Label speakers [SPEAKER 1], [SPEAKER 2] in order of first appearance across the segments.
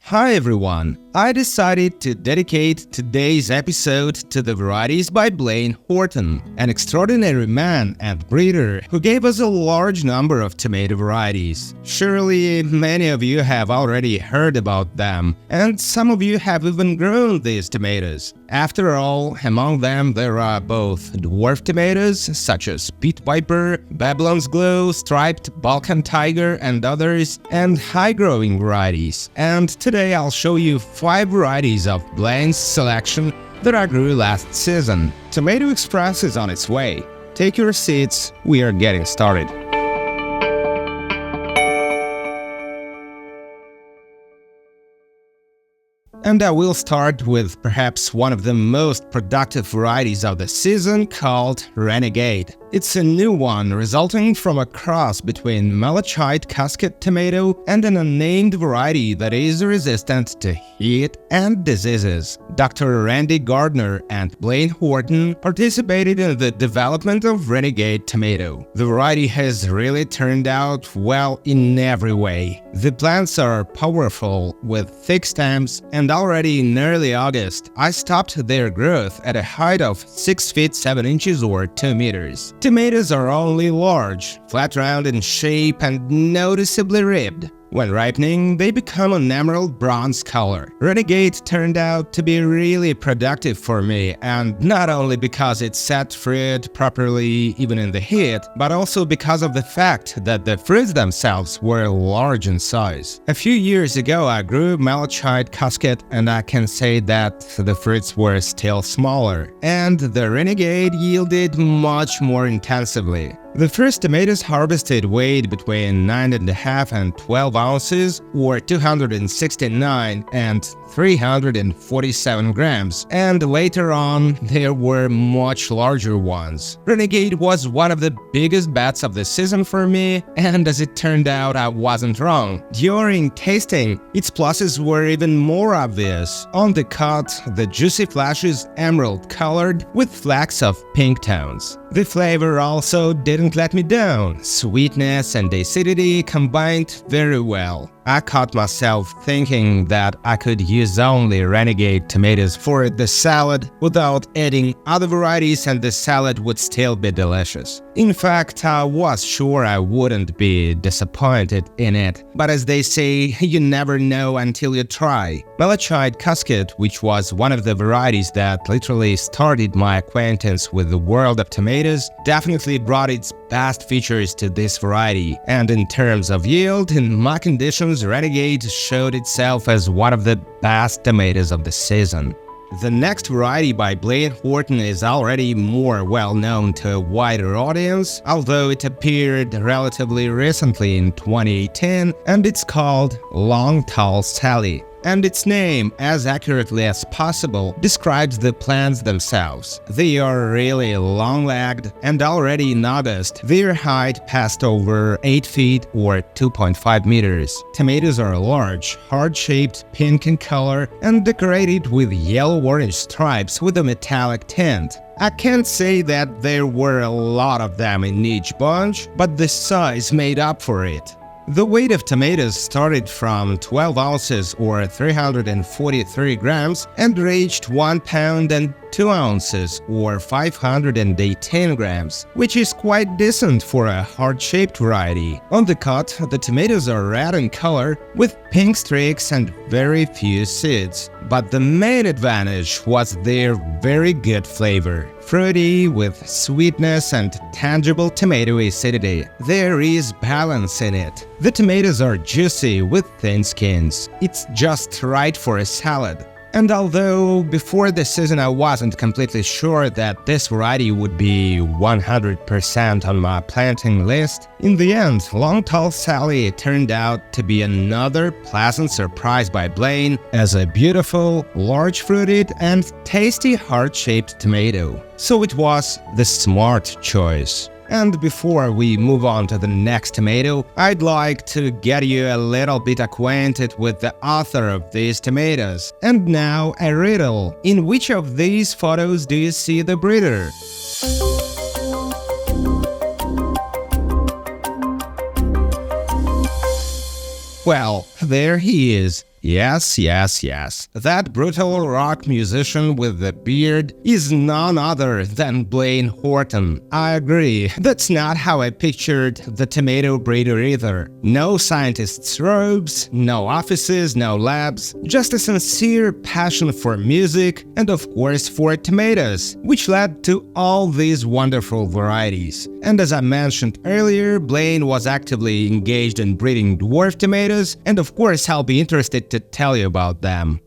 [SPEAKER 1] Hi everyone! I decided to dedicate today's episode to the varieties by Blane Horton, an extraordinary man and breeder who gave us a large number of tomato varieties. Surely many of you have already heard about them, and some of you have even grown these tomatoes. After all, among them there are both dwarf tomatoes such as Spud Viper, Babylon's Glow, Striped Balkan Tiger and others, and high-growing varieties. And today I'll show you 5 varieties of Blane's selection that I grew last season. Tomato Express is on its way. Take your seats, we are getting started. And I will start with perhaps one of the most productive varieties of the season, called Renegade. It's a new one resulting from a cross between Malachite Casket tomato and an unnamed variety that is resistant to heat and diseases. Dr. Randy Gardner and Blane Horton participated in the development of Renegade tomato. The variety has really turned out well in every way. The plants are powerful with thick stems, and already in early August, I stopped their growth at a height of 6 feet 7 inches or 2 meters. Tomatoes are only large, flat round in shape and noticeably ribbed. When ripening, they become an emerald bronze color. Renegade turned out to be really productive for me, and not only because it set fruit properly even in the heat, but also because of the fact that the fruits themselves were large in size. A few years ago I grew Malachite Casket, and I can say that the fruits were still smaller, and the Renegade yielded much more intensively. The first tomatoes harvested weighed between 9.5 and 12 ounces, or 269 and 347 grams, and later on there were much larger ones. Renegade was one of the biggest bets of the season for me, and as it turned out, I wasn't wrong. During tasting, its pluses were even more obvious. On the cut, the juicy flesh is emerald colored with flecks of pink tones. The flavor also didn't let me down. Sweetness and acidity combined very well. I caught myself thinking that I could use only Renegade tomatoes for the salad without adding other varieties, and the salad would still be delicious. In fact, I was sure I wouldn't be disappointed in it, but as they say, you never know until you try. Malachite Casket, which was one of the varieties that literally started my acquaintance with the world of tomatoes, definitely brought its best features to this variety, and in terms of yield, in my conditions, Renegade showed itself as one of the best tomatoes of the season. The next variety by Blane Horton is already more well known to a wider audience, although it appeared relatively recently in 2018, and it's called Long Tall Sally. And its name, as accurately as possible, describes the plants themselves. They are really long-legged, and already in August, their height passed over 8 feet or 2.5 meters. Tomatoes are large, heart-shaped, pink in color, and decorated with yellow-orange stripes with a metallic tint. I can't say that there were a lot of them in each bunch, but the size made up for it. The weight of tomatoes started from 12 ounces or 343 grams and reached 1 pound and 2 ounces or 518 grams, which is quite decent for a heart-shaped variety. On the cut, the tomatoes are red in color with pink streaks and very few seeds. But the main advantage was their very good flavor. Fruity with sweetness and tangible tomato acidity. There is balance in it. The tomatoes are juicy with thin skins. It's just right for a salad. And although before the season I wasn't completely sure that this variety would be 100% on my planting list, in the end, Long Tall Sally turned out to be another pleasant surprise by Blane as a beautiful, large-fruited and tasty heart-shaped tomato. So it was the smart choice. And before we move on to the next tomato, I'd like to get you a little bit acquainted with the author of these tomatoes. And now a riddle. In which of these photos do you see the breeder? Well, there he is. Yes, yes, yes. That brutal rock musician with the beard is none other than Blane Horton. I agree, that's not how I pictured the tomato breeder either. No scientists' robes, no offices, no labs, just a sincere passion for music and of course for tomatoes, which led to all these wonderful varieties. And as I mentioned earlier, Blane was actively engaged in breeding dwarf tomatoes, and of course I'll be interested to tell you about them.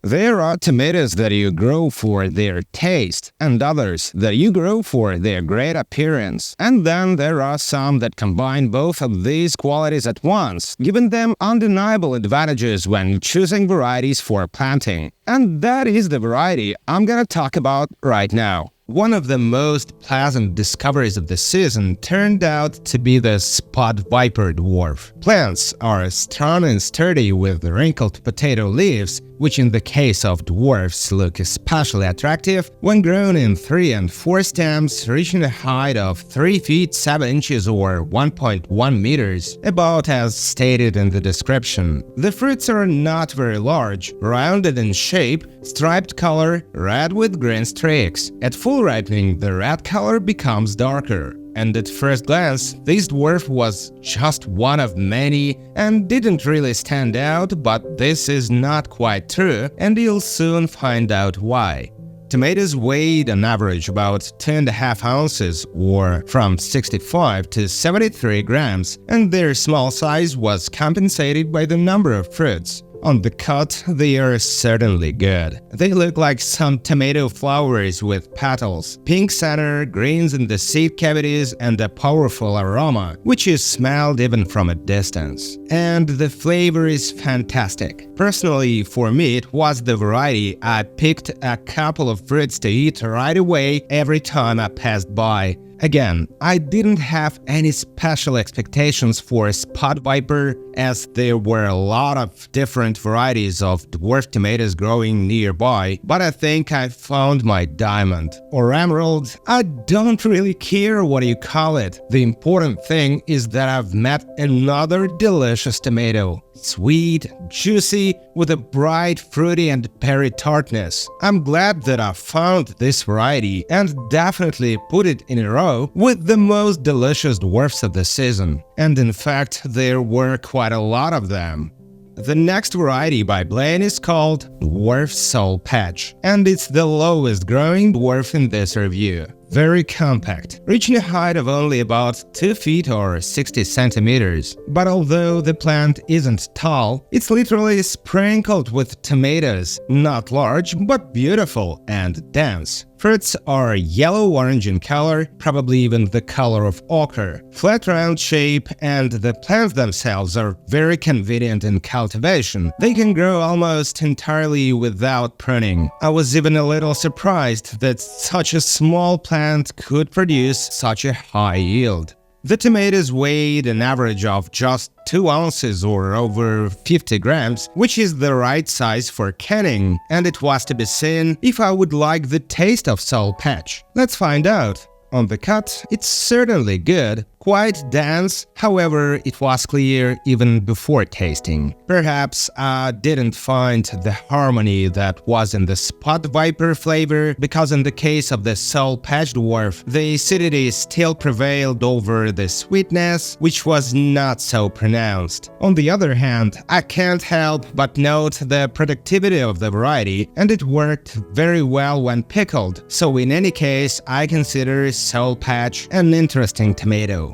[SPEAKER 1] There are tomatoes that you grow for their taste, and others that you grow for their great appearance. And then there are some that combine both of these qualities at once, giving them undeniable advantages when choosing varieties for planting. And that is the variety I'm gonna talk about right now. One of the most pleasant discoveries of the season turned out to be the Spud Viper dwarf. Plants are strong and sturdy with wrinkled potato leaves, which in the case of dwarfs look especially attractive when grown in 3 and 4 stems, reaching a height of 3 feet 7 inches or 1.1 meters, about as stated in the description. The fruits are not very large, rounded in shape, striped color, red with green streaks. At full ripening, the red color becomes darker. And at first glance, this dwarf was just one of many and didn't really stand out, but this is not quite true, and you'll soon find out why. Tomatoes weighed on average about 2.5 ounces, or from 65 to 73 grams, and their small size was compensated by the number of fruits. On the cut, they are certainly good. They look like some tomato flowers with petals, pink center, greens in the seed cavities, and a powerful aroma, which is smelled even from a distance. And the flavor is fantastic. Personally, for me, it was the variety I picked a couple of fruits to eat right away every time I passed by. Again, I didn't have any special expectations for Spud Viper, as there were a lot of different varieties of dwarf tomatoes growing nearby, but I think I found my diamond. Or emerald, I don't really care what you call it. The important thing is that I've met another delicious tomato. Sweet, juicy, with a bright, fruity and berry tartness. I'm glad that I found this variety and definitely put it in a row with the most delicious dwarfs of the season. And in fact, there were quite a lot of them. The next variety by Blane is called Dwarf Soul Patch, and it's the lowest growing dwarf in this review. Very compact, reaching a height of only about 2 feet or 60 centimeters. But although the plant isn't tall, it's literally sprinkled with tomatoes, not large but beautiful and dense. Fruits are yellow-orange in color, probably even the color of ochre, flat round shape, and the plants themselves are very convenient in cultivation. They can grow almost entirely without pruning. I was even a little surprised that such a small plant could produce such a high yield. The tomatoes weighed an average of just 2 ounces or over 50 grams, which is the right size for canning, and it was to be seen if I would like the taste of Soul Patch. Let's find out. On the cut, it's certainly good, quite dense, however, it was clear even before tasting. Perhaps I didn't find the harmony that was in the Spud Viper flavor, because in the case of the Soul Patch dwarf, the acidity still prevailed over the sweetness, which was not so pronounced. On the other hand, I can't help but note the productivity of the variety, and it worked very well when pickled, so in any case, I consider Soul Patch an interesting tomato.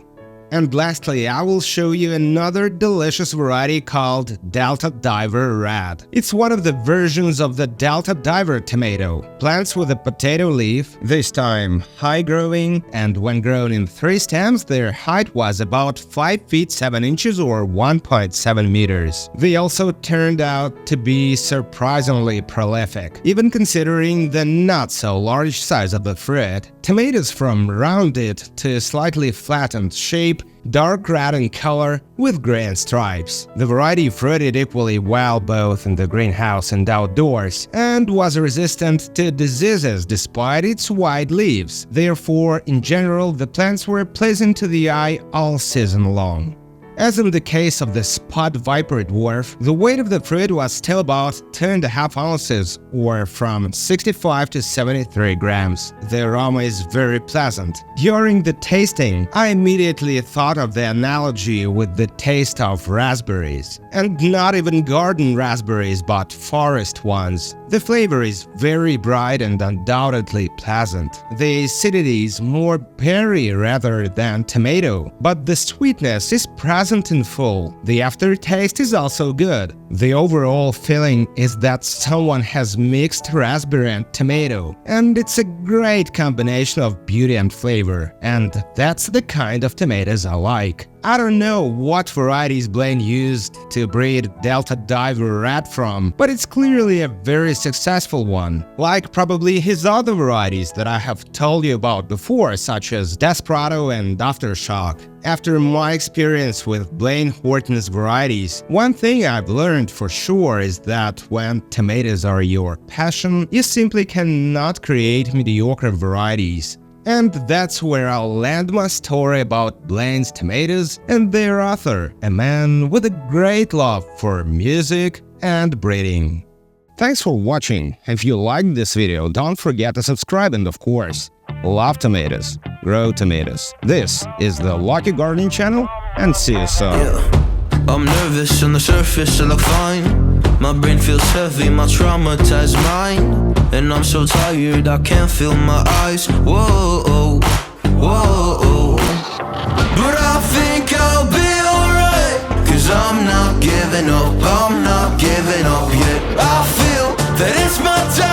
[SPEAKER 1] And lastly, I will show you another delicious variety called Delta Diver Red. It's one of the versions of the Delta Diver tomato. Plants with a potato leaf, this time high-growing, and when grown in 3 stems, their height was about 5 feet 7 inches or 1.7 meters. They also turned out to be surprisingly prolific, even considering the not-so-large size of the fruit. Tomatoes from rounded to slightly flattened shape, dark red in color with green stripes. The variety fruited equally well both in the greenhouse and outdoors, and was resistant to diseases despite its wide leaves. Therefore, in general, the plants were pleasant to the eye all season long. As in the case of the Spud Viper dwarf, the weight of the fruit was still about 2.5 ounces, or from 65 to 73 grams. The aroma is very pleasant. During the tasting, I immediately thought of the analogy with the taste of raspberries. And not even garden raspberries, but forest ones. The flavor is very bright and undoubtedly pleasant. The acidity is more berry rather than tomato, but the sweetness is present in full. The aftertaste is also good. The overall feeling is that someone has mixed raspberry and tomato, and it's a great combination of beauty and flavor, and that's the kind of tomatoes I like. I don't know what varieties Blane used to breed Delta Diver Red from, but it's clearly a very successful one, like probably his other varieties that I have told you about before, such as Desperado and Aftershock. After my experience with Blane Horton's varieties, one thing I've learned for sure is that when tomatoes are your passion, you simply cannot create mediocre varieties. And that's where I'll land my story about Blane's tomatoes and their author, a man with a great love for music and breeding. Thanks for watching. If you liked this video, don't forget to subscribe and, of course, love tomatoes, grow tomatoes. This is the Lucky Gardening Channel, and see you soon.
[SPEAKER 2] Yeah. I'm nervous on the surface, I look fine. My brain feels heavy, my traumatized mind. And I'm so tired, I can't feel my eyes. Whoa, whoa. But I think I'll be alright, 'cause I'm not giving up, I'm not giving up yet. I feel that it's my time.